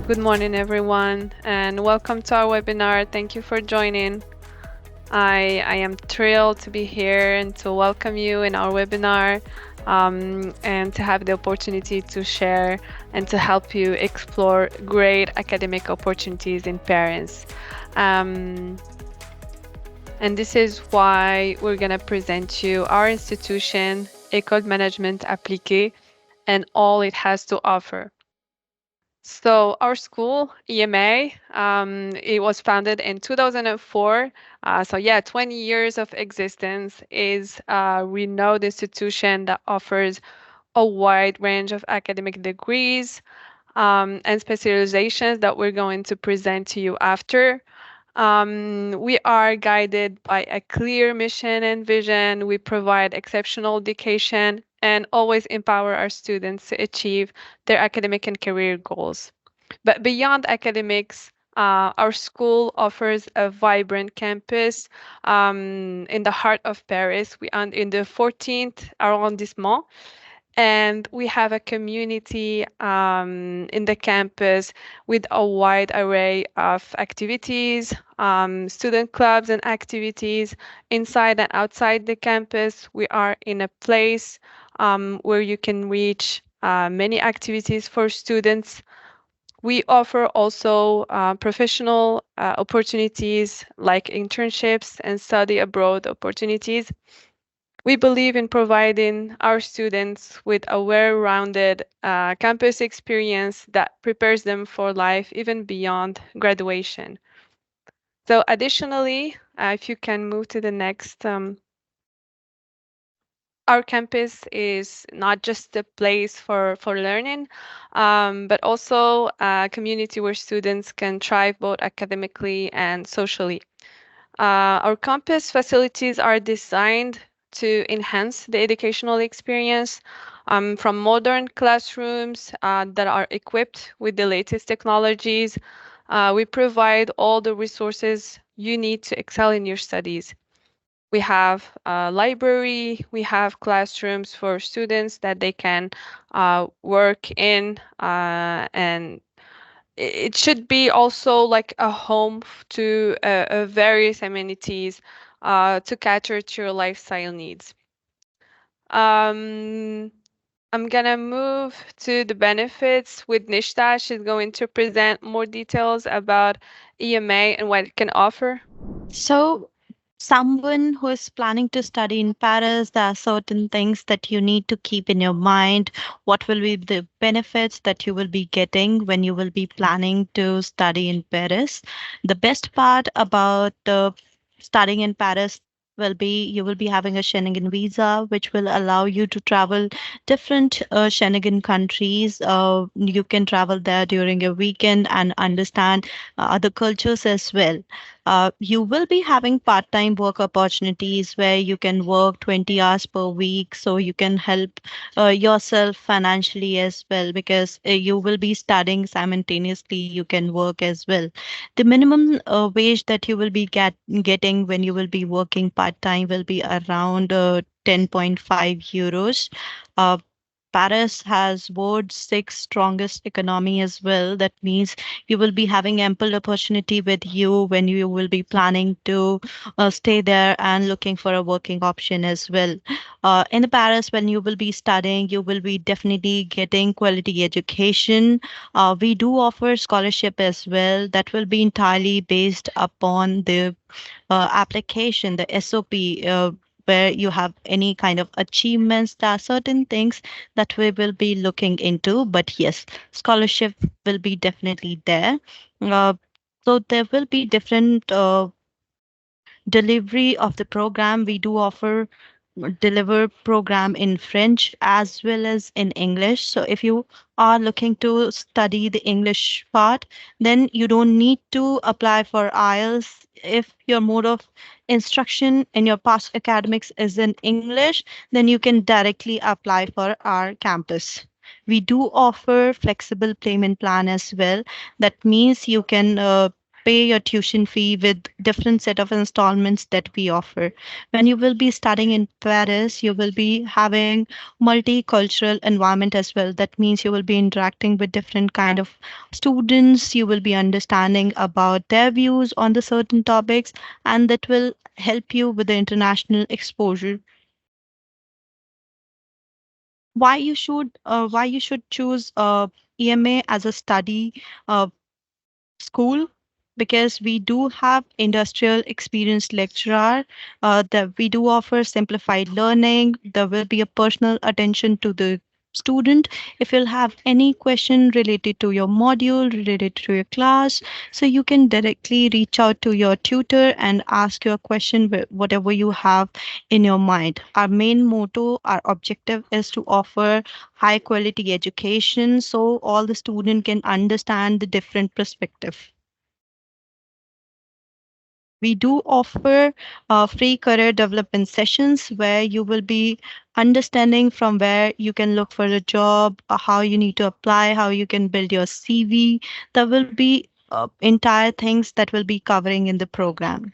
Good morning, everyone, and welcome to our webinar. Thank you for joining. I am thrilled to be here and to welcome you in our webinar and to have the opportunity to share and to help you explore great academic opportunities in Paris. Um, and this is why we're going to present you our institution, École de Management Appliqué, and all it has to offer. So our school, EMA, it was founded in 2004. So yeah, 20 years of existence is a renowned institution that offers a wide range of academic degrees and specializations that we're going to present to you after. We are guided by a clear mission and vision. We provide exceptional education and always empower our students to achieve their academic and career goals. But beyond academics, our school offers a vibrant campus in the heart of Paris. We are in the 14th arrondissement, and we have a community in the campus with a wide array of activities, student clubs and activities inside and outside the campus. We are in a place where you can reach many activities for students. We offer also professional opportunities like internships and study abroad opportunities. We believe in providing our students with a well-rounded campus experience that prepares them for life even beyond graduation. So additionally, if you can move to the next, our campus is not just a place for learning, but also a community where students can thrive both academically and socially. Our campus facilities are designed to enhance the educational experience from modern classrooms that are equipped with the latest technologies. We provide all the resources you need to excel in your studies. We have a library, we have classrooms for students that they can work in, and it should be also like a home to various amenities to cater to your lifestyle needs. Um, I'm gonna move to the benefits with Nishta. She's going to present more details about EMA and what it can offer. So, someone who is planning to study in Paris, there are certain things that you need to keep in your mind. What will be the benefits that you will be getting when you will be planning to study in Paris? The best part about studying in Paris will be you will be having a Schengen visa, which will allow you to travel different Schengen countries. You can travel there during a weekend and understand other cultures as well. You will be having part-time work opportunities where you can work 20 hours per week, so you can help yourself financially as well, because you will be studying simultaneously, you can work as well. The minimum wage that you will be getting when you will be working part-time will be around 10.5 euros. Uh, Paris has world's sixth strongest economy as well. That means you will be having ample opportunity with you when you will be planning to stay there and looking for a working option as well. In the Paris, when you will be studying, you will be definitely getting quality education. We do offer scholarship as well. That will be entirely based upon the application, the SOP. Where you have any kind of achievements, there are certain things that we will be looking into. But yes, scholarship will be definitely there. Uh, so there will be different delivery of the program. We do offer deliver program in French as well as in English. So if you are looking to study the English part, then you don't need to apply for IELTS. If your mode of instruction in your past academics is in English, then you can directly apply for our campus. We do offer flexible payment plan as well. That means you can pay your tuition fee with different set of installments that we offer. When you will be studying in Paris, you will be having multicultural environment as well. That means you will be interacting with different kind of students. You will be understanding about their views on the certain topics, and that will help you with the international exposure. Why you should choose EMA as a study uh, school? Because we do have industrial experience lecturer, that we do offer simplified learning. There will be a personal attention to the student. If you'll have any question related to your module, related to your class, so you can directly reach out to your tutor and ask your question whatever you have in your mind. Our main motto, our objective is to offer high quality education so all the student can understand the different perspective. We do offer free career development sessions where you will be understanding from where you can look for a job, how you need to apply, how you can build your CV. There will be entire things that will be covering in the program.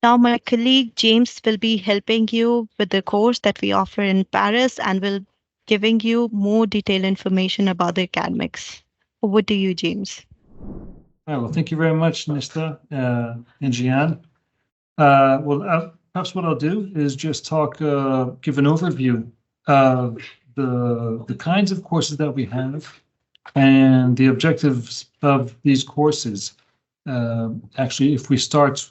Now, my colleague James will be helping you with the course that we offer in Paris and will giving you more detailed information about the academics. Over to you, James. All right, well, thank you very much, Nista and Jian. Perhaps what I'll do is just give an overview of the kinds of courses that we have and the objectives of these courses. Actually, if we start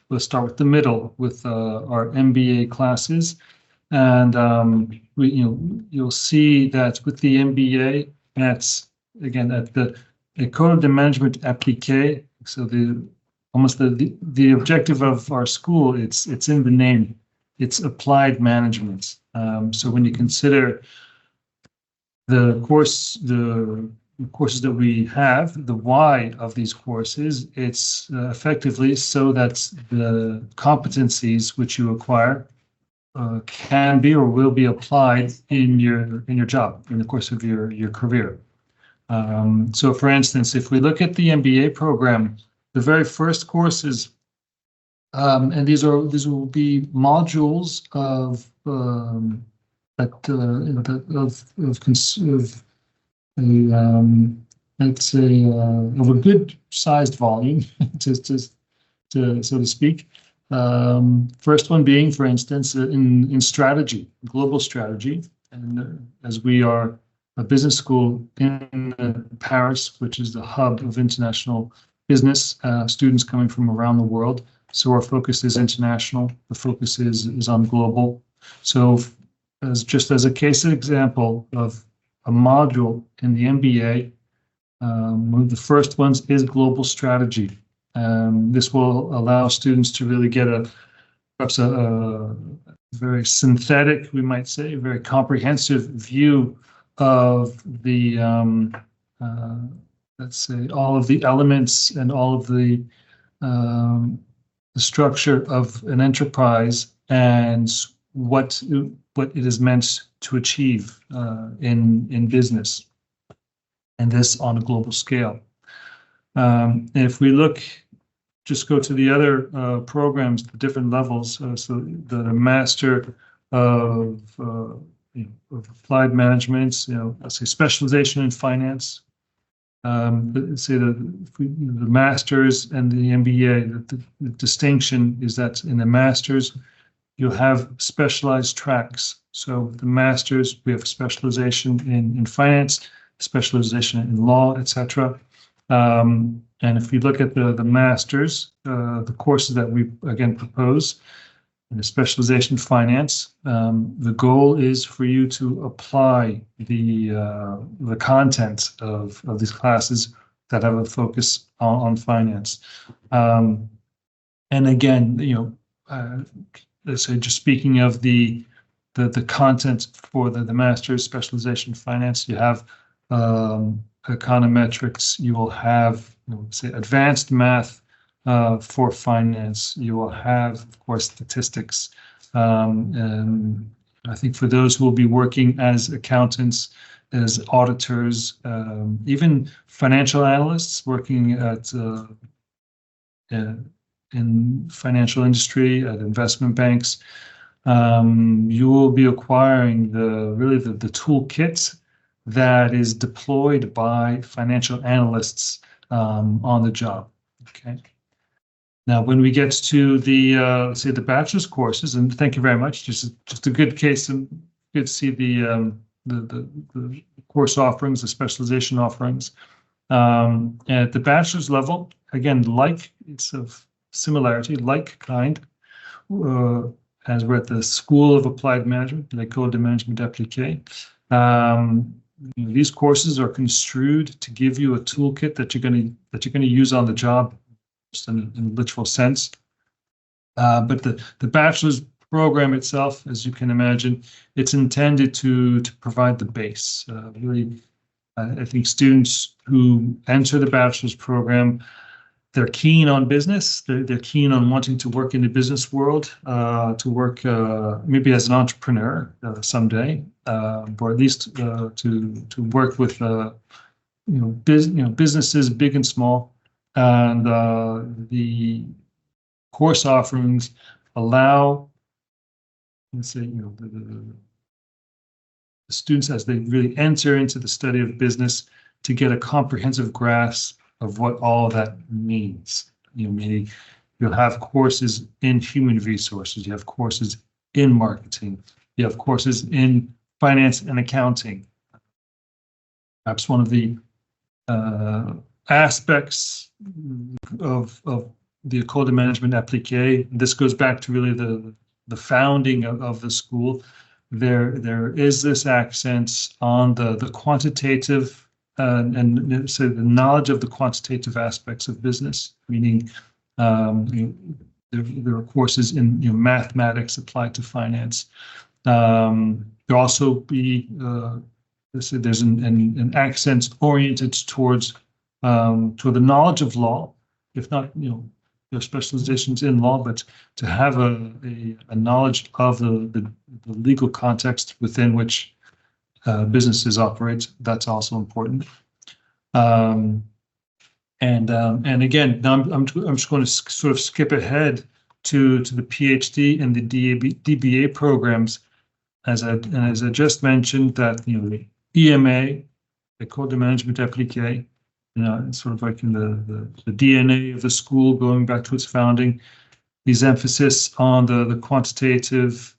let's start with the middle with our MBA classes, and you'll see that with the MBA, that's again at the École de Management Appliqué. So the objective of our school, it's in the name. It's applied management. So when you consider the courses that we have, the why of these courses, it's effectively so that the competencies which you acquire can be or will be applied in your job, in the course of your career. So for instance, if we look at the MBA program, the very first courses, and these will be modules of let's say of a good sized volume, to so to speak. First one being, for instance, in strategy, global strategy, and as we are a business school in Paris, which is the hub of international business, students coming from around the world. So our focus is international. The focus is on global. So just as a case example of a module in the MBA, one of the first ones is global strategy. This will allow students to really get perhaps a very synthetic, we might say, a very comprehensive view of the let's say all of the elements and all of the structure of an enterprise and what it is meant to achieve in business, and this on a global scale. If we just go to the other programs, the different levels. So the Master of Applied Management, let's say specialization in finance. Let's say the Masters and the MBA. The distinction is that in the Masters, you'll have specialized tracks. So the Masters, we have specialization in finance, specialization in law, etc. And if we look at the Masters, the courses that we again propose in the specialization in finance, the goal is for you to apply the content of these classes that have a focus on finance. And again, let's say just speaking of the content for the master's specialization in finance, you have econometrics, you will have say advanced math for finance, you will have, of course, statistics. And I think for those who will be working as accountants, as auditors, even financial analysts working at in financial industry, at investment banks. You will be acquiring the toolkit that is deployed by financial analysts on the job. Okay. Now, when we get to the say the bachelor's courses, and thank you very much, just a good case, and good to see the course offerings, the specialization offerings. At the bachelor's level, again, like it's of similarity, like kind, as we're at the School of Applied Management, L'École de Management Appliqué. These courses are construed to give you a toolkit that you're going to use on the job, just in a literal sense. But the bachelor's program itself, as you can imagine, it's intended to provide the base. Really, I think students who enter the bachelor's program, they're keen on business. They're keen on wanting to work in the business world, to work maybe as an entrepreneur someday, or at least to work with businesses big and small. And the course offerings allow, let's say, the students, as they really enter into the study of business, to get a comprehensive grasp of what all that means. Meaning you'll have courses in human resources, you have courses in marketing, you have courses in finance and accounting. Perhaps one of the aspects of the École de Management Appliqué, this goes back to really the founding of the school. There is this accent on the quantitative and so the knowledge of the quantitative aspects of business, meaning there are courses in mathematics applied to finance. There also be there's an accent oriented towards the knowledge of law, if not their specializations in law, but to have a knowledge of the legal context within which businesses operate. That's also important. And again, now I'm just going to sort of skip ahead to the PhD and the DBA programs, as I just mentioned, that the EMA, École de Management Appliqué, it's sort of like in the DNA of the school, going back to its founding. These emphasis on the quantitative,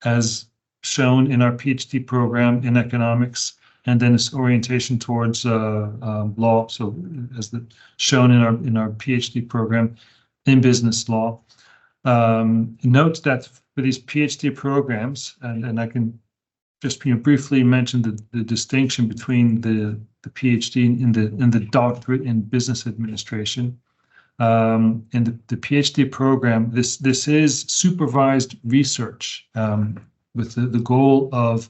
as shown in our PhD program in economics, and then its orientation towards law. So, as shown in our PhD program in business law. Note that for these PhD programs, and I can just briefly mention the distinction between the PhD and the doctorate in business administration. In the PhD program, this is supervised research with the goal of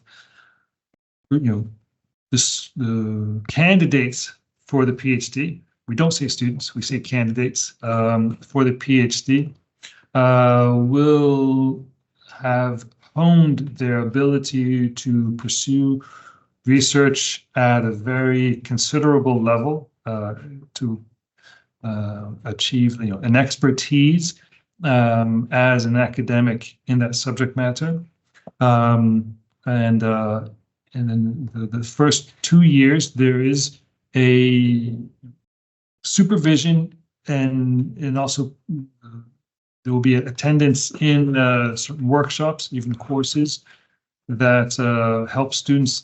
the candidates for the PhD. We don't say students, we say candidates for the PhD will have honed their ability to pursue research at a very considerable level, to achieve an expertise as an academic in that subject matter. And then the first 2 years, there is a supervision, and also there will be attendance in certain workshops, even courses, that help students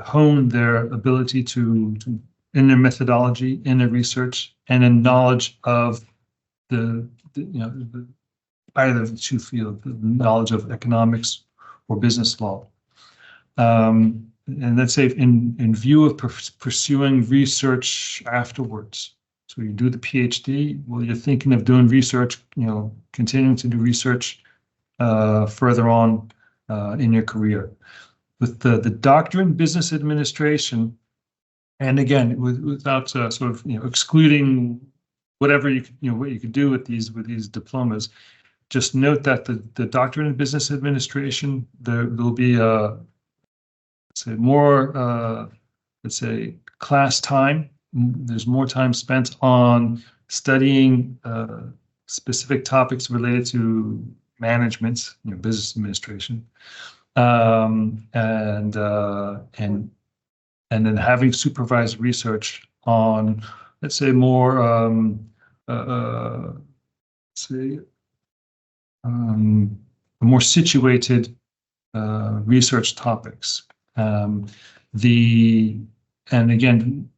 hone their ability to in their methodology, in their research, and in knowledge of either of the two fields, the knowledge of economics or business law. And let's say in view of pursuing research afterwards. So you do the PhD, well, you're thinking of doing research, continuing to do research further on in your career. With the doctorate in business administration, and again, without sort of excluding whatever what you could do with these diplomas, just note that the doctorate in business administration, there will be say more let's say, class time. There's more time spent on studying specific topics related to management, business administration, and then having supervised research on, let's say, more say more situated research topics. And again,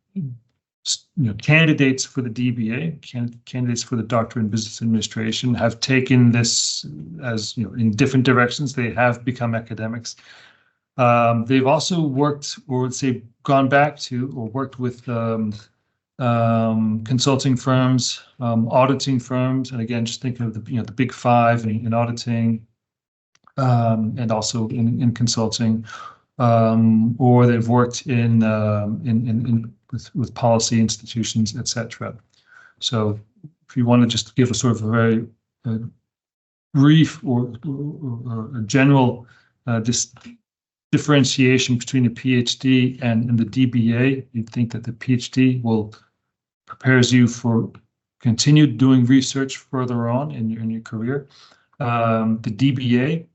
candidates for the DBA, candidates for the Doctorate in Business Administration have taken this as, in different directions. They have become academics. They've also worked, or let's say, gone back to, or worked with consulting firms, auditing firms, and again, just thinking of the big five in auditing, and also in consulting, or they've worked with policy institutions, etc. So, if you want to just give a sort of a very brief or a general differentiation between a PhD and the DBA, you'd think that the PhD prepares you for continued doing research further on in your career. The DBA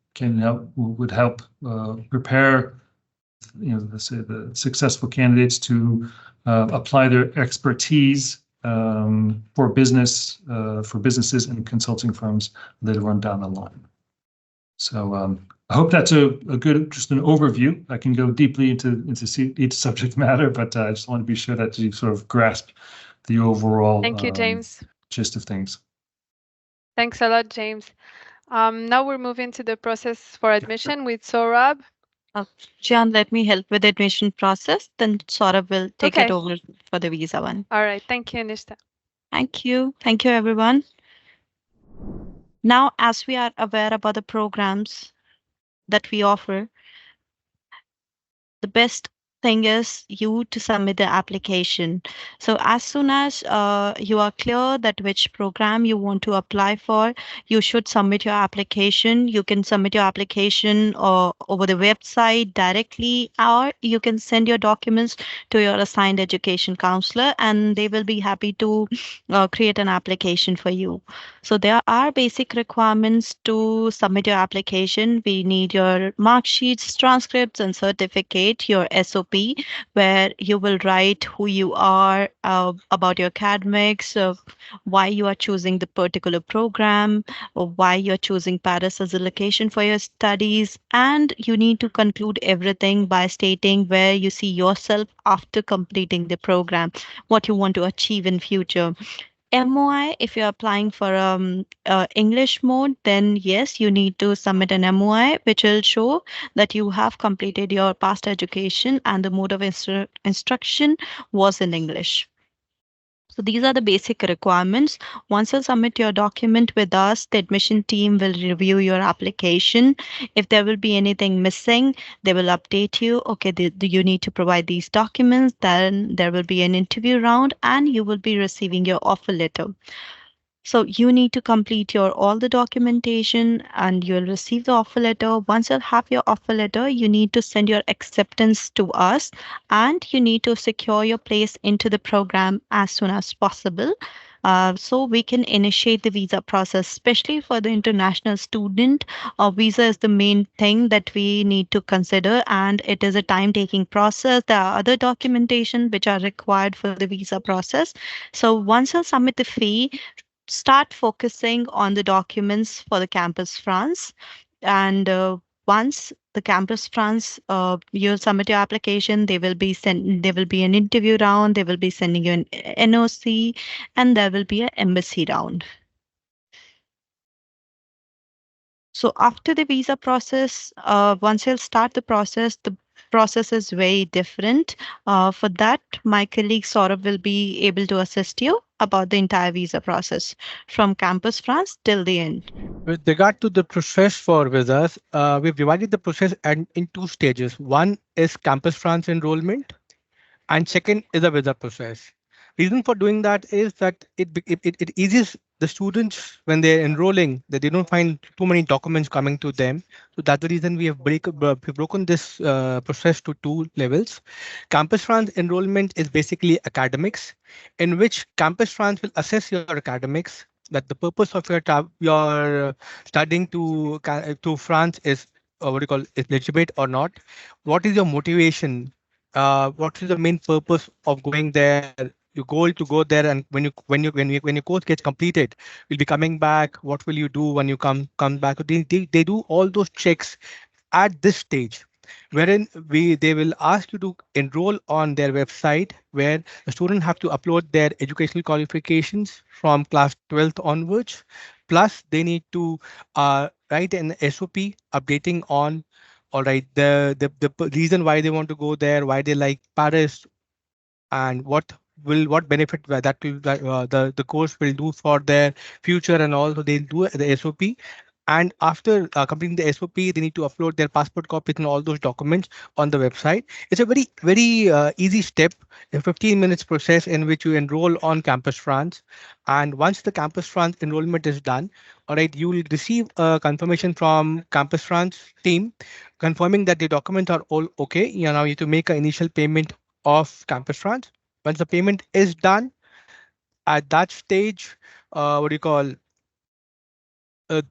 would help prepare, let's say, the successful candidates to apply their expertise for businesses and consulting firms later on down the line. So I hope that's a good, just an overview. I can go deeply into each subject matter, but I just want to be sure that you sort of grasp the overall Thank you, James. Gist of things. Thanks a lot, James. Now we're moving to the process for admission with Saurabh. John, let me help with the admission process. Then Saurabh will take it Okay. over for the visa one. All right. Thank you, Nishta. Thank you. Thank you, everyone. Now, as we are aware about the programs that we offer, the best thing is you to submit the application. So as soon as you are clear that which program you want to apply for, you should submit your application. You can submit your application over the website directly, or you can send your documents to your assigned education counselor, and they will be happy to create an application for you. So there are basic requirements to submit your application. We need your mark sheets, transcripts, and certificate, your SOP, where you will write who you are, about your academics, why you are choosing the particular program, or why you're choosing Paris as a location for your studies. And you need to conclude everything by stating where you see yourself after completing the program, what you want to achieve in future. MOI, if you're applying for English mode, then yes, you need to submit an MOI, which will show that you have completed your past education and the mode of instruction was in English. So these are the basic requirements. Once you submit your document with us, the admission team will review your application. If there will be anything missing, they will update you. Okay, you need to provide these documents. Then there will be an interview round and you will be receiving your offer letter. So you need to complete all the documentation and you'll receive the offer letter. Once you have your offer letter, you need to send your acceptance to us and you need to secure your place into the program as soon as possible. So we can initiate the visa process, especially for the international student. Visa is the main thing that we need to consider, and it is a time-taking process. There are other documentation which are required for the visa process. So once you submit the fee, start focusing on the documents for the Campus France. And once the Campus France, you submit your application, there will be an interview round, they will be sending you an NOC, and there will be an embassy round. So after the visa process, once you'll start the process is very different. For that, my colleague Saurabh will be able to assist you about the entire visa process from Campus France till the end. With regard to the process for visas, we've divided the process in two stages. One is Campus France enrollment, and second is the visa process. Reason for doing that is that it eases the students, when they're enrolling, that they don't find too many documents coming to them. So that's the reason we have we've broken this process to two levels. Campus France enrollment is basically academics, in which Campus France will assess your academics. That the purpose of your studying to France is what do you call is legitimate or not. What is your motivation? What is the main purpose of going there? You goal to go there, and when your course gets completed, you'll be coming back. What will you do when you come back? They do all those checks at this stage, wherein they will ask you to enroll on their website, where the student have to upload their educational qualifications from class 12th onwards. Plus they need to write an SOP updating on all right the reason why they want to go there, why they like Paris, and what benefit the course will do for their future, and also they'll do the SOP. And after completing the SOP, they need to upload their passport copies and all those documents on the website. It's a very easy step, a 15 minutes process in which you enroll on Campus France. And once the Campus France enrollment is done, all right, you will receive a confirmation from Campus France team confirming that the documents are all okay. You now need to make an initial payment of Campus France. Once the payment is done, at that stage, what do you call?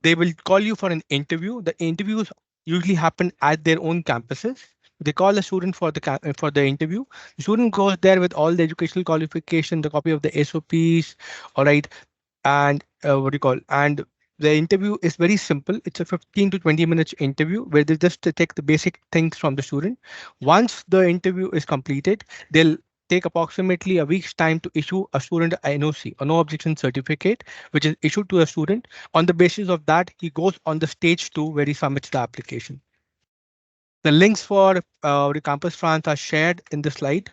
They will call you for an interview. The interviews usually happen at their own campuses. They call a student for for the interview. The student goes there with all the educational qualification, the copy of the SOPs, all right, and what do you call? And the interview is very simple. It's a 15 to 20 minutes interview where they just take the basic things from the student. Once the interview is completed, they'll take approximately a week's time to issue a student a NOC, a no objection certificate, which is issued to a student. On the basis of that, he goes on the stage 2 where he submits the application. The links for the Campus France are shared in the slide,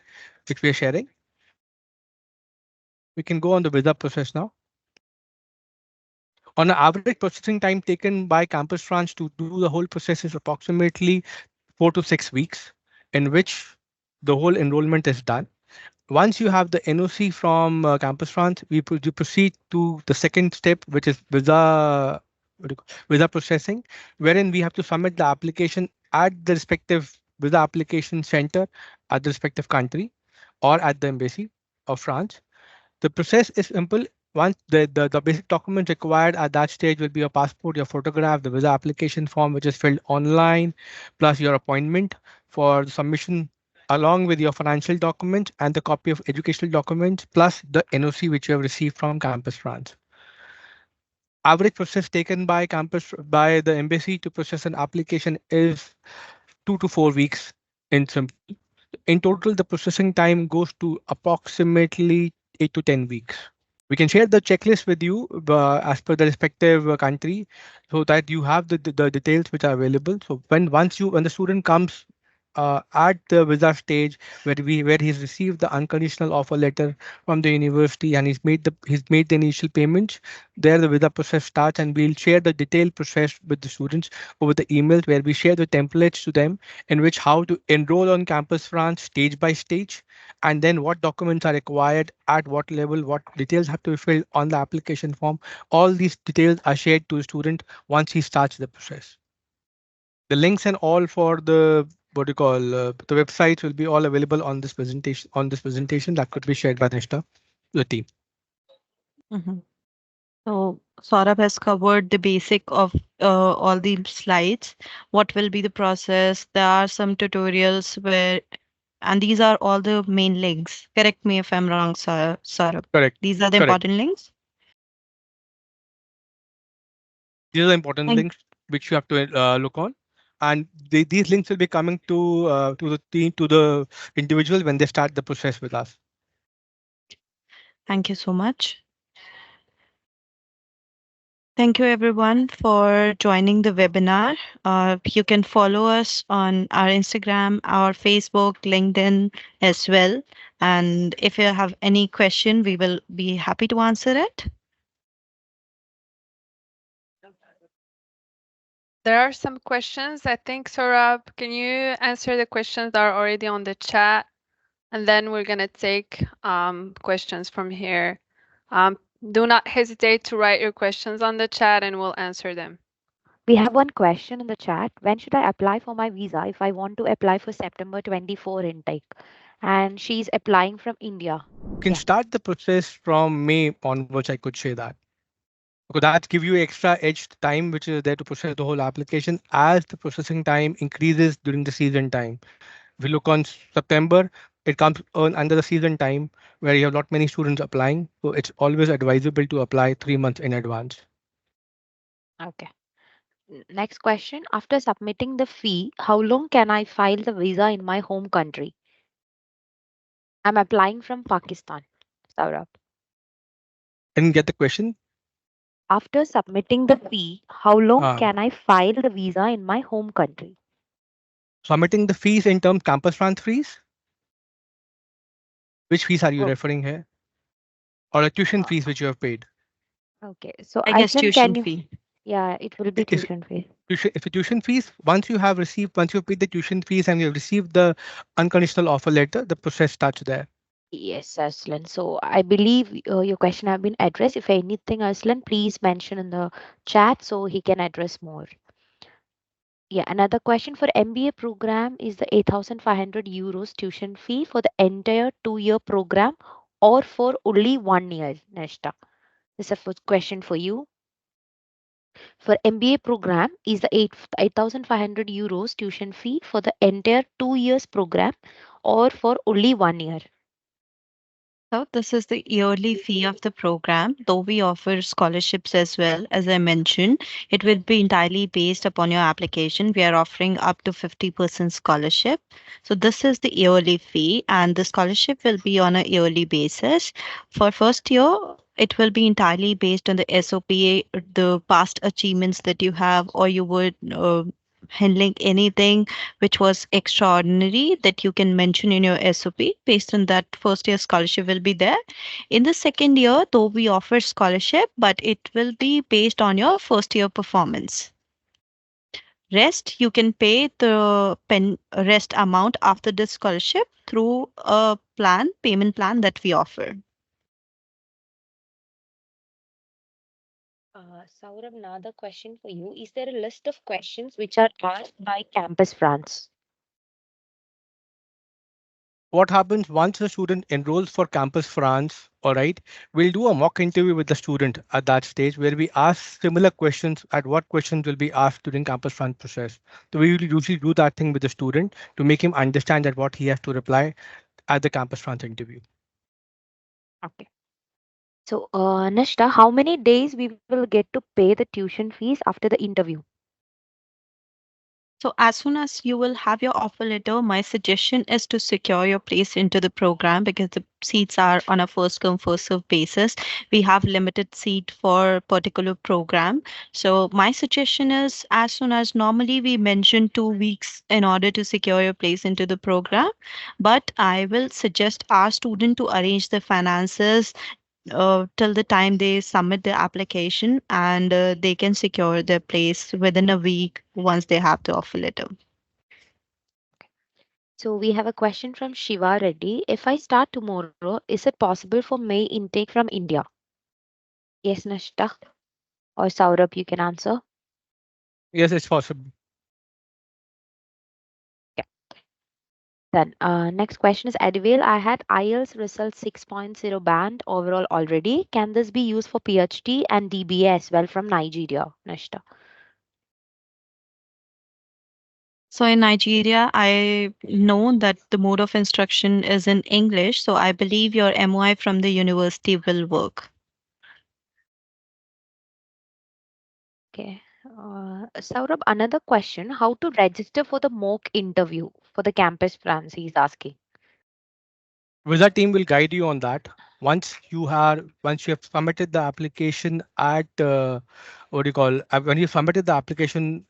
which we are sharing. We can go on the visa process now. On an average processing time taken by Campus France to do the whole process is approximately 4 to 6 weeks, in which the whole enrollment is done. Once you have the NOC from Campus France, you proceed to the second step, which is visa processing, wherein we have to submit the application at the respective visa application center at the respective country or at the embassy of France. The process is simple. Once the basic documents required at that stage will be your passport, your photograph, the visa application form, which is filled online, plus your appointment for the submission, along with your financial documents and the copy of educational documents, plus the NOC which you have received from Campus France. Average process taken by the embassy to process an application is 2 to 4 weeks in simple. In total, the processing time goes to approximately 8 to 10 weeks. We can share the checklist with you as per the respective country, so that you have the details which are available. So when the student comes at the visa stage, where he's received the unconditional offer letter from the university, and he's made the initial payments, there the visa process starts, and we'll share the detailed process with the students over the emails, where we share the templates to them in which how to enroll on Campus France stage by stage, and then what documents are required at what level, what details have to be filled on the application form. All these details are shared to the student once he starts the process. The links and all for the what do you call the websites will be all available on this presentation that could be shared by Nishta, the team. Mhm. So Saurabh has covered the basic of all the slides. What will be the process? There are some tutorials where, and these are all the main links. Correct me if I'm wrong, Saurabh. Correct. These are the Correct. important links. These are the important Thank, links which you have to look on, and these links will be coming to the team, to the individual when they start the process with us. thank you so much. Thank you everyone for joining the webinar. You can follow us on our Instagram, our Facebook, LinkedIn as well. And if you have any question, we will be happy to answer it. There are some questions. I think, Saurabh, can you answer the questions that are already on the chat? And then we're going to take questions from here. Do not hesitate to write your questions on the chat and we'll answer them. We have one question in the chat. When should I apply for my visa if I want to apply for September 24 intake? And she's applying from India. You can Yeah. start the process from May onwards, I could say that. Because that give you extra edge time, which is there to process the whole application as the processing time increases during the season time. If you look on September, it comes on under the season time where you have not many students applying. So it's always advisable to apply 3 months in advance. Okay. Next question. After submitting the fee, how long can I file the visa in my home country? I'm applying from Pakistan. Saurabh. I didn't get the question. After submitting the fee, how long Uh, can I file the visa in my home country? Submitting the fees in terms campus France fees. Which fees are you Oh, referring here? Or the tuition uh, fees which you have paid? okay. So I guess Iceland, can tuition you? fee. Yeah, it will be If tuition fee. if the tuition fees, once you have paid the tuition fees and you have received the unconditional offer letter, the process starts there. Yes, Aslan. So I believe your question have been addressed. If anything, Aslan, please mention in the chat so he can address more. Yeah, another question for MBA program is the 8,500 euros tuition fee for the entire 2 year program or for only 1 year, Neshta? This is a question for you. For MBA program is the 8,500 euros tuition fee for the entire 2 years program or for only 1 year? So this is the yearly fee of the program. Though we offer scholarships as well, as I mentioned, it will be entirely based upon your application. We are offering up to 50% scholarship. So this is the yearly fee, and the scholarship will be on a yearly basis. For first year, it will be entirely based on the SOPA, the past achievements that you have, or you would handling anything which was extraordinary that you can mention in your SOP. Based on that, first year scholarship will be there. In the second year, though we offer scholarship, but it will be based on your first year performance. Rest, you can pay the rest amount after the scholarship through a payment plan that we offer. Saurabh, another question for you. Is there a list of questions which are asked by Campus France? What happens once the student enrolls for Campus France, all right, we'll do a mock interview with the student at that stage where we ask similar questions at what questions will be asked during Campus France process. So we will usually do that thing with the student to make him understand that what he has to reply at the Campus France interview. Okay. So, Nishta, how many days we will get to pay the tuition fees after the interview? So as soon as you will have your offer letter, my suggestion is to secure your place into the program because the seats are on a first come first serve basis. We have limited seat for particular program. So my suggestion is as soon as normally we mention 2 weeks in order to secure your place into the program, but I will suggest our student to arrange the finances till the time they submit their application and they can secure their place within a week once they have the offer letter. So, we have a question from Shiva Reddy. If I start tomorrow, is it possible for May intake from India? Yes, Nishta or Saurabh, you can answer. Yes, it's possible. Yeah. Then, next question is Adivale. I had IELTS result 6.0 band overall already. Can this be used for PhD and DBA as well from Nigeria, Nishta? So in Nigeria, I know that the mode of instruction is in English. So I believe your MOI from the university will work. Okay. Saurabh, another question. How to register for the mock interview for the Campus France? He's asking. Visa team will guide you on that. Once you have submitted the application at what do you call when you submitted the application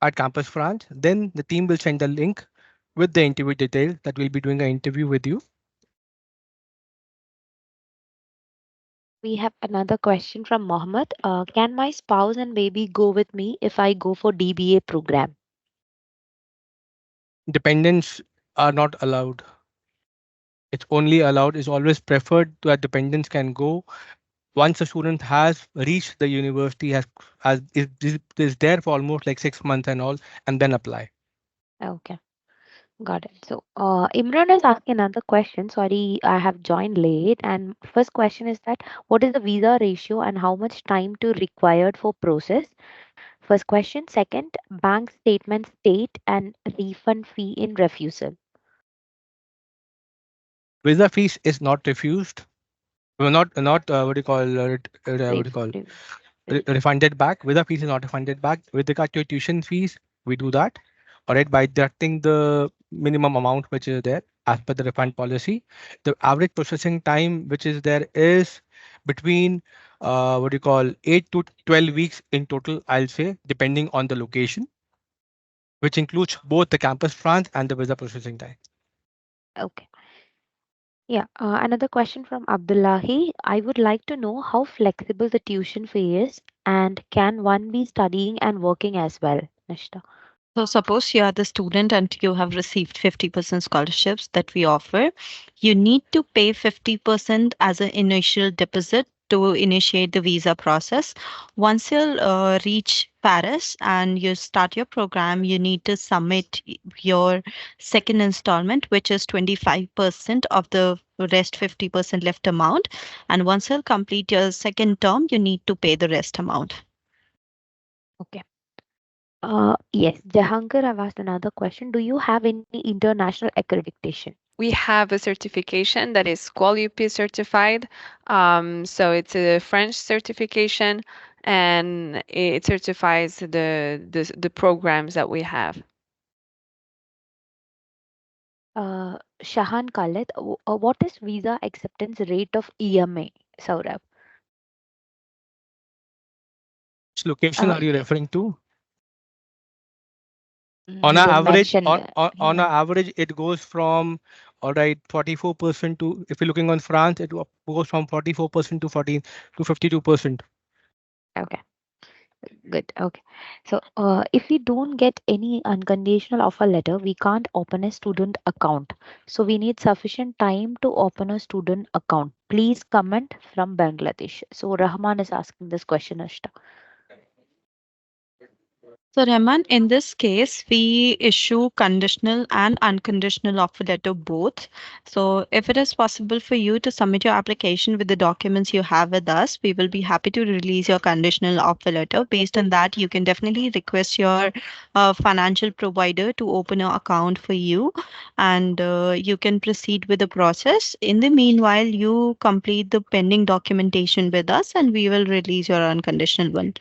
at Campus France, then the team will send a link with the interview details that we'll be doing an interview with you. We have another question from Mohammed. Can my spouse and baby go with me if I go for DBA program? Dependents are not allowed. It's only allowed, is always preferred that dependents can go once a student has reached the university, is there for almost like 6 months and all, and then apply. Okay. Got it. So, Imran is asking another question. Sorry, I have joined late. And first question is that what is the visa ratio and how much time to required for process? First question. Second, bank statement state and refund fee in refusal. Visa fees is not refused. Well, not what do you call what do you Ref, call ref, ref- refunded back. Visa fees is not refunded back. With regard to your tuition fees, we do that. All right, by deducting the minimum amount which is there as per the refund policy. The average processing time which is there is between what do you call 8 to 12 weeks in total, I'll say, depending on the location, which includes both the campus France and the visa processing time. Okay. Yeah. Another question from Abdullahi. I would like to know how flexible the tuition fee is and can one be studying and working as well? Nishta. So suppose you are the student and you have received 50% scholarships that we offer. You need to pay 50% as an initial deposit to initiate the visa process. Once you reach Paris and you start your program, you need to submit your second installment, which is 25% of the rest 50% left amount. And once you complete your second term, you need to pay the rest amount. Okay. Yes, Jahangir, I've asked another question. Do you have any international accreditation? We have a certification that is QualiUP certified. So it's a French certification, and it certifies the programs that we have. Shahan Khalid, what is visa acceptance rate of EMA, Saurabh? Which location Uh, are you referring to? On he an didn't average, mention. on an Yeah. average, it goes from, all right, 44% to, if you're looking on France, goes from 44% to 14 to 52%. Okay. Good. Okay. So, if we don't get any unconditional offer letter, we can't open a student account. So, we need sufficient time to open a student account. Please comment from Bangladesh. So, Rahman is asking this question, Ashta. So, Rahman, in this case, we issue conditional and unconditional offer letter both. So, if it is possible for you to submit your application with the documents you have with us, we will be happy to release your conditional offer letter. Based on that, you can definitely request your financial provider to open an account for you, and you can proceed with the process. In the meanwhile, you complete the pending documentation with us, and we will release your unconditional one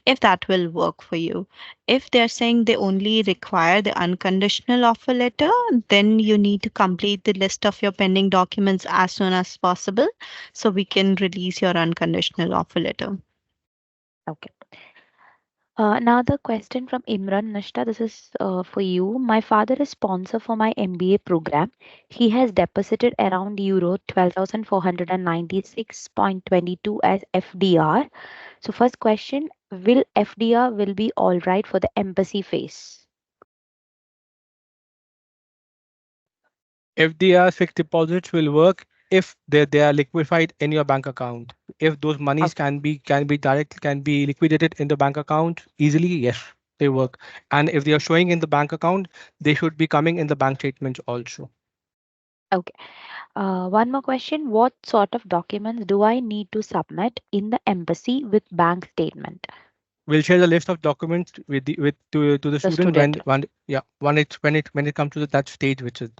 if that will work for you. If they're saying they only require the unconditional offer letter, then you need to complete the list of your pending documents as soon as possible so we can release your unconditional offer letter. Okay. Another question from Imran Nashta. This is for you. My father is sponsor for my MBA program. He has deposited around euro 12,496.22 as FDR. So first question, will FDR will be all right for the embassy phase? FDR fixed deposits will work if they are liquefied in your bank account. If those monies Okay. can be liquidated in the bank account easily, yes, they work. And if they are showing in the bank account, they should be coming in the bank statements also. Okay. One more question. What sort of documents do I need to submit in the embassy with bank statement? We'll share the list of documents with to the The student student. when it comes to that stage, which is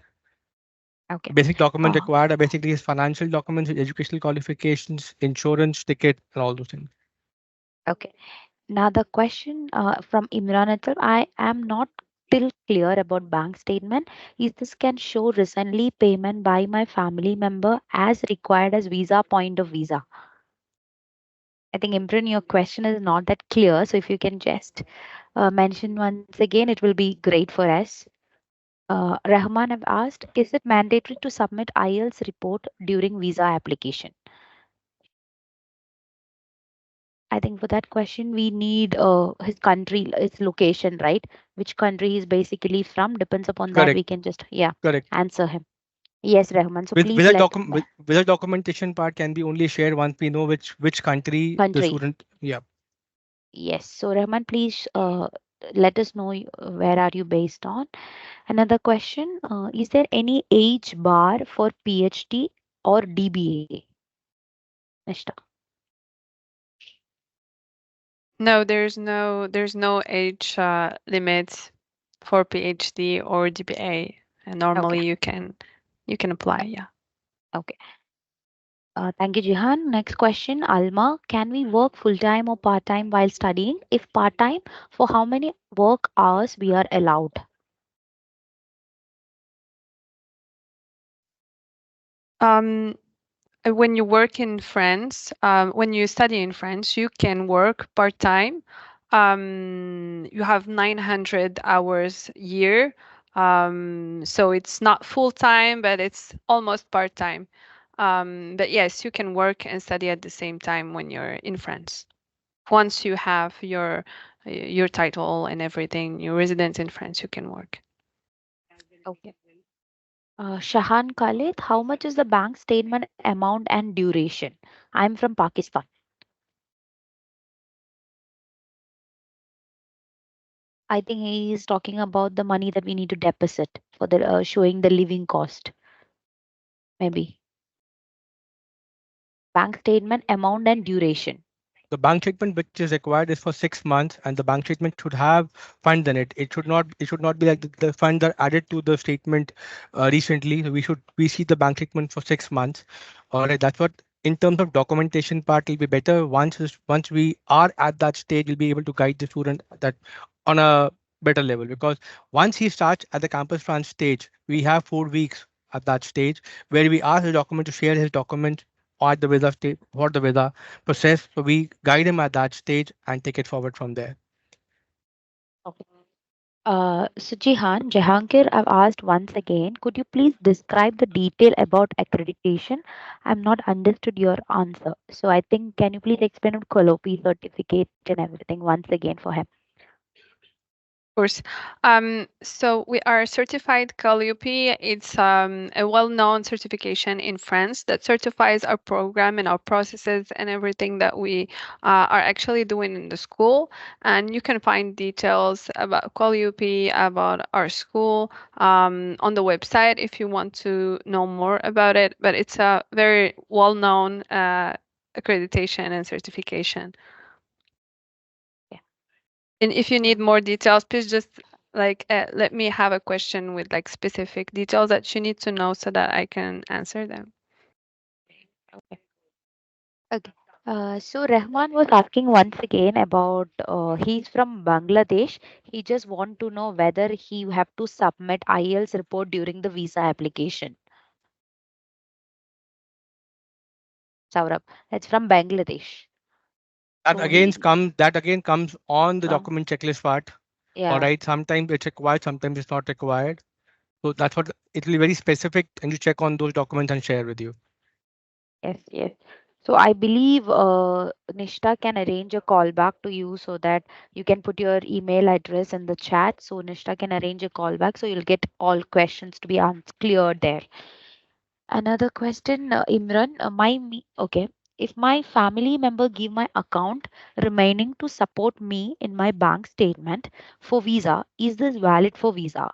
Okay. basic documents Uh, required are basically his financial documents, his educational qualifications, insurance, ticket, and all those things. okay. Now the question from Imran itself, I am not still clear about bank statement. Is this can show recently payment by my family member as required as visa point of visa? I think Imran, your question is not that clear. So if you can just mention once again, it will be great for us. Rahman have asked, is it mandatory to submit IELTS report during visa application? I think for that question, we need his country, his location, right? Which country he's basically from. Depends upon that, we Correct, can just, yeah, correct. answer him. Yes, Rahman. So With please let with the documentation part can be only shared once we know which country the country. student. Yeah. Yes. So Rahman, please let us know where are you based on. Another question: is there any age bar for PhD or DBA? Nishta. No, there's no age limit for PhD or DBA, and Okay. normally you can apply. Yeah. Okay. Thank you, Jihan. Next question, Alma. Can we work full time or part time while studying? If part time, for how many work hours we are allowed? Um, when you work in France, when you study in France, you can work part-time. You have 900 hours a year. So it's not full-time, but it's almost part-time. But yes, you can work and study at the same time when you're in France. Once you have your title and everything, your residence in France, you can work. Okay. Shahan Khalid, how much is the bank statement amount and duration? I'm from Pakistan. I think he is talking about the money that we need to deposit for the showing the living cost. Maybe bank statement amount and duration. The bank statement which is required is for 6 months, and the bank statement should have funds in it. It should not be like the funds are added to the statement recently. So we see the bank statement for 6 months. All right, that's what in terms of documentation part will be better. Once we are at that stage, we'll be able to guide the student that on a better level, because once he starts at the campus France stage, we have 4 weeks at that stage where we ask the document to share his document at the visa stage for the visa process. So we guide him at that stage and take it forward from there. Okay. So Jihan, Jahangir, I've asked once again, could you please describe the detail about accreditation? I'm not understood your answer. So I think, can you please explain on Collopi certificate and everything once again for him? Course. So we are certified Calliope. It's a well-known certification in France that certifies our program and our processes and everything that we are actually doing in the school. And you can find details about Calliope, about our school, on the website if you want to know more about it. But it's a very well-known accreditation and certification. Yeah. And if you need more details, please just let me have a question with like specific details that you need to know so that I can answer them. Okay. Okay. So Rahman was asking once again about he's from Bangladesh. He just want to know whether he have to submit IELTS report during the visa application. Saurabh, that's from Bangladesh. So he That again comes on the come. document checklist part. All Yeah. right. Sometimes it's required, sometimes it's not required. So that's what it will be very specific, and you check on those documents and share with you. Yes, yes. So I believe Nishta can arrange a call back to you so that you can put your email address in the chat. So Nishta can arrange a call back so you'll get all questions to be cleared there. Another question, Imran. Okay. If my family member give my account remaining to support me in my bank statement for visa, is this valid for visa?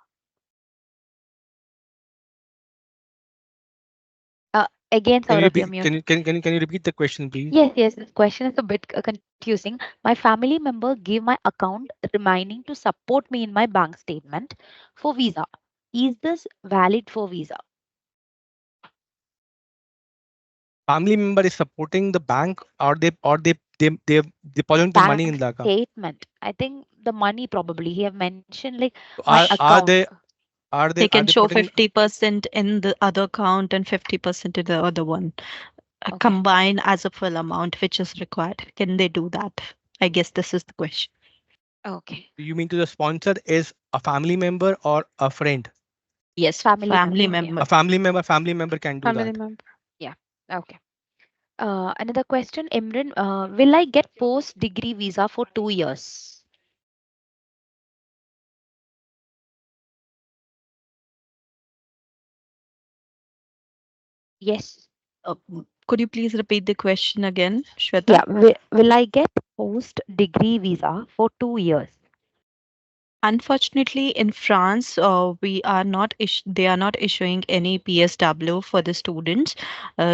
Again, Can you Saurabh, you're repeat? mute. Can you repeat the question, please? Yes, yes. This question is a bit confusing. My family member gave my account remaining to support me in my bank statement for visa. Is this valid for visa? Family member is supporting the bank, or they depositing the money Bank in the account. statement. I think the money probably he have mentioned like my Are account. they They are can they show putting? 50% in the other account and 50% in the other one. Okay. Combine as a full amount, which is required. Can they do that? I guess this is the question. Okay. You mean to the sponsor is a family member or a friend? Yes, Family family member. Yeah. member. A family member can do Family that. member. Yeah. Okay. Another question, Imran. Will I get post degree visa for 2 years? Yes. Could you please repeat the question again, Shweta? Yeah. Will I get post-degree visa for 2 years? Unfortunately, in France, we are not they are not issuing any PSW for the students.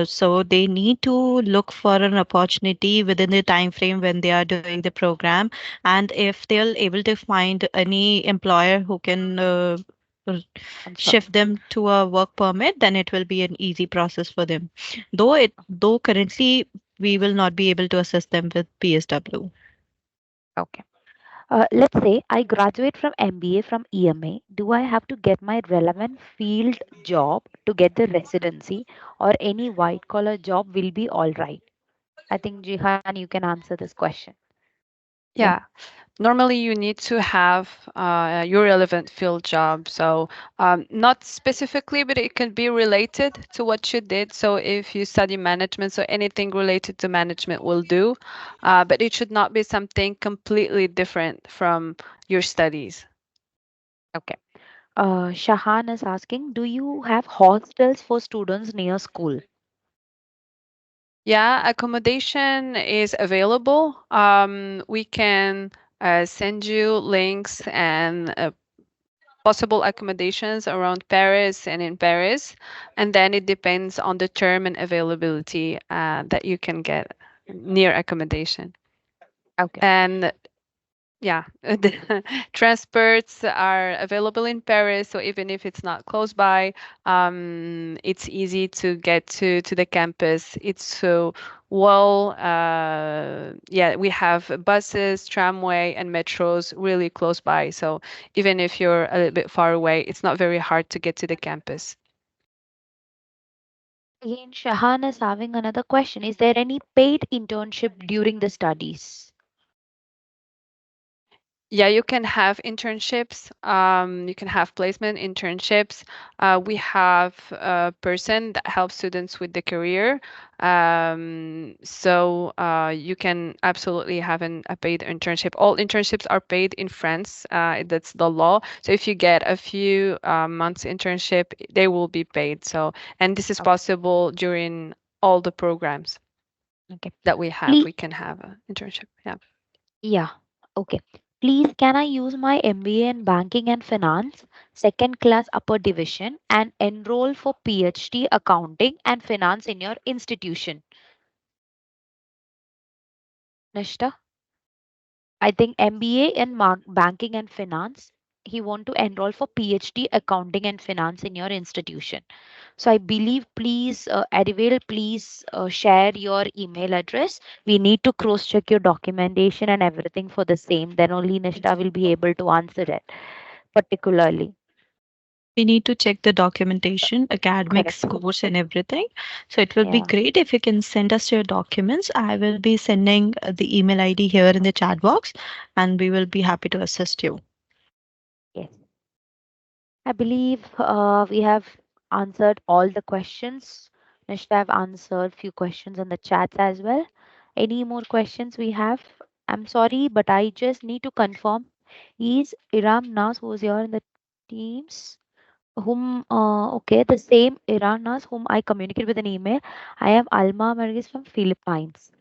So they need to look for an opportunity within the time frame when they are doing the program. And if they're able to find any employer who can r- Sponsor. shift them to a work permit, then it will be an easy process for them. Though currently we will not be able to assist them with PSW. Okay. Let's say I graduate from MBA from EMA. Do I have to get my relevant field job to get the residency, or any white collar job will be all right? I think Jihan, you can answer this question. Yeah. Yeah. Normally, you need to have your relevant field job. So, not specifically, but it can be related to what you did. So, if you study management, so anything related to management will do, but it should not be something completely different from your studies. Okay. Shahan is asking, do you have hostels for students near school? Yeah, accommodation is available. We can send you links and possible accommodations around Paris and in Paris. And then it depends on the term and availability that you can get near accommodation. Okay. And yeah, the transports are available in Paris, so even if it's not close by, it's easy to get to the campus. It's so well, yeah, we have buses, tramway, and metros really close by. So even if you're a little bit far away, it's not very hard to get to the campus. Again, Shahan is having another question. Is there any paid internship during the studies? Yeah, you can have internships. You can have placement internships. We have a person that helps students with the career. So you can absolutely have a paid internship. All internships are paid in France. That's the law. So if you get a few months internship, they will be paid. So, and this is Okay. possible during all the programs Okay. that we have. Please, We can have an internship. Yeah. yeah. Okay. Please, can I use my MBA in banking and finance, second class upper division, and enroll for PhD accounting and finance in your institution? Nishta? I think MBA in banking and finance. He want to enroll for PhD accounting and finance in your institution. So I believe, please, Adivel, please share your email address. We need to cross check your documentation and everything for the same. Then only Nishta will be able to answer it particularly. We need to check the documentation, academic Correct. scores, and everything. So it will be Yeah. great if you can send us your documents. I will be sending the email ID here in the chat box, and we will be happy to assist you. Yes. I believe we have answered all the questions. Nishta have answered few questions on the chats as well. Any more questions we have? I'm sorry, but I just need to confirm. Is Iram Nas who is here in the teams? Okay, the same Iran Nas whom I communicate with an email. I am Alma Margis from Philippines.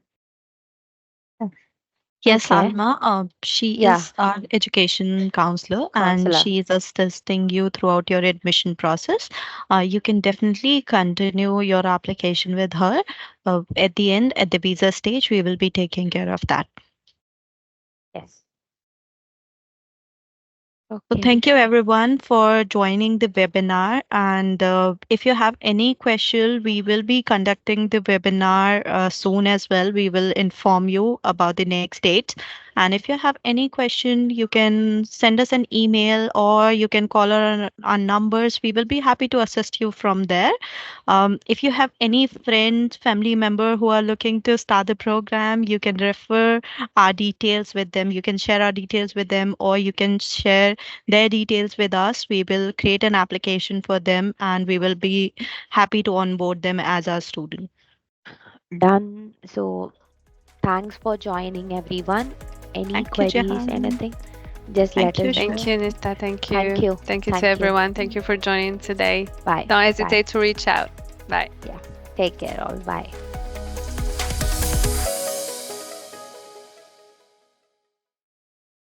Yes, Okay, Alma, she yeah, is our education counselor and counselor. she is assisting you throughout your admission process. You can definitely continue your application with her. At the end, at the visa stage, we will be taking care of that. Yes. So Okay. thank you everyone for joining the webinar. And if you have any question, we will be conducting the webinar soon as well. We will inform you about the next date. And if you have any question, you can send us an email or you can call our numbers. We will be happy to assist you from there. If you have any friend, family member who are looking to start the program, you can refer our details with them. You can share our details with them or you can share their details with us. We will create an application for them and we will be happy to onboard them as our student. Done. So thanks for joining, everyone. Any Thank you, queries, Jahan. anything, just let Thank you, us Thank know. you, Shweta. Nista. Thank Thank you. you. Thank you to Thank you. everyone. Thank you for joining today. Bye. Don't Bye. hesitate to reach out. Bye. Yeah. Take care all. Bye.